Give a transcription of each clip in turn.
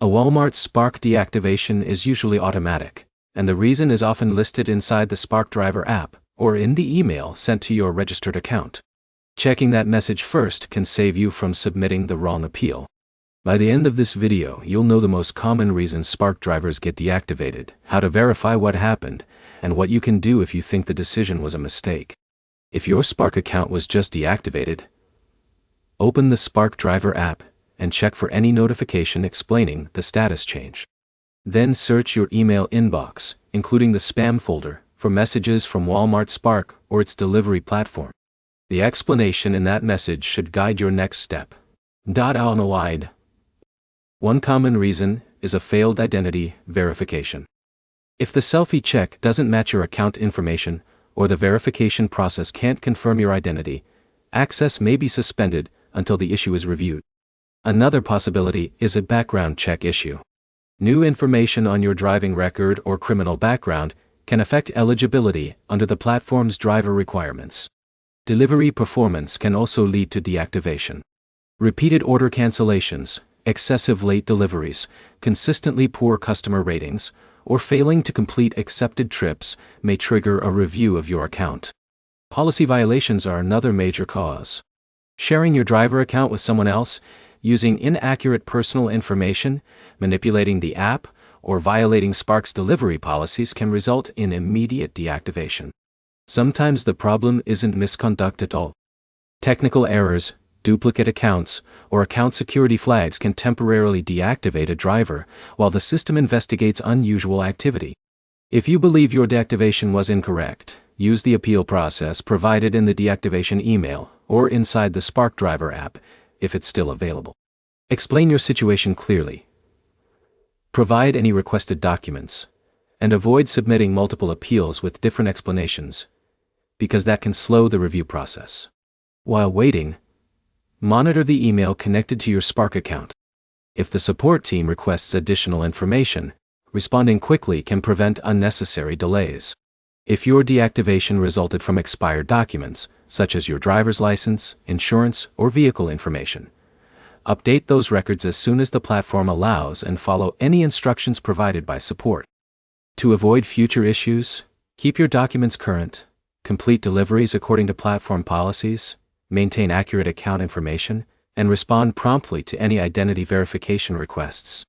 A Walmart Spark deactivation is usually automatic, and the reason is often listed inside the Spark Driver app or in the email sent to your registered account. Checking that message first can save you from submitting the wrong appeal. By the end of this video, you'll know the most common reasons Spark drivers get deactivated, how to verify what happened, and what you can do if you think the decision was a mistake. If your Spark account was just deactivated, open the Spark Driver app and check for any notification explaining the status change. Then search your email inbox, including the spam folder, for messages from Walmart Spark or its delivery platform. The explanation in that message should guide your next step. One common reason is a failed identity verification. If the selfie check doesn't match your account information, or the verification process can't confirm your identity, access may be suspended until the issue is reviewed. Another possibility is a background check issue. New information on your driving record or criminal background can affect eligibility under the platform's driver requirements. Delivery performance can also lead to deactivation. Repeated order cancellations, excessive late deliveries, consistently poor customer ratings, or failing to complete accepted trips may trigger a review of your account. Policy violations are another major cause. Sharing your driver account with someone else, using inaccurate personal information, manipulating the app, or violating Spark's delivery policies can result in immediate deactivation. Sometimes the problem isn't misconduct at all. Technical errors, duplicate accounts, or account security flags can temporarily deactivate a driver while the system investigates unusual activity. If you believe your deactivation was incorrect, use the appeal process provided in the deactivation email or inside the Spark Driver app if it's still available. Explain your situation clearly. Provide any requested documents, and avoid submitting multiple appeals with different explanations, because that can slow the review process. While waiting, monitor the email connected to your Spark account. If the support team requests additional information, responding quickly can prevent unnecessary delays. If your deactivation resulted from expired documents, such as your driver's license, insurance, or vehicle information, update those records as soon as the platform allows and follow any instructions provided by support. To avoid future issues, keep your documents current, complete deliveries according to platform policies, maintain accurate account information, and respond promptly to any identity verification requests.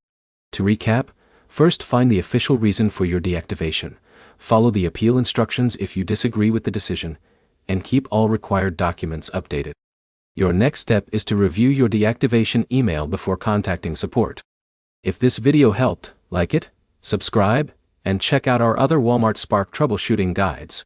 To recap, first find the official reason for your deactivation, follow the appeal instructions if you disagree with the decision, and keep all required documents updated. Your next step is to review your deactivation email before contacting support. If this video helped, like it, subscribe, and check out our other Walmart Spark troubleshooting guides.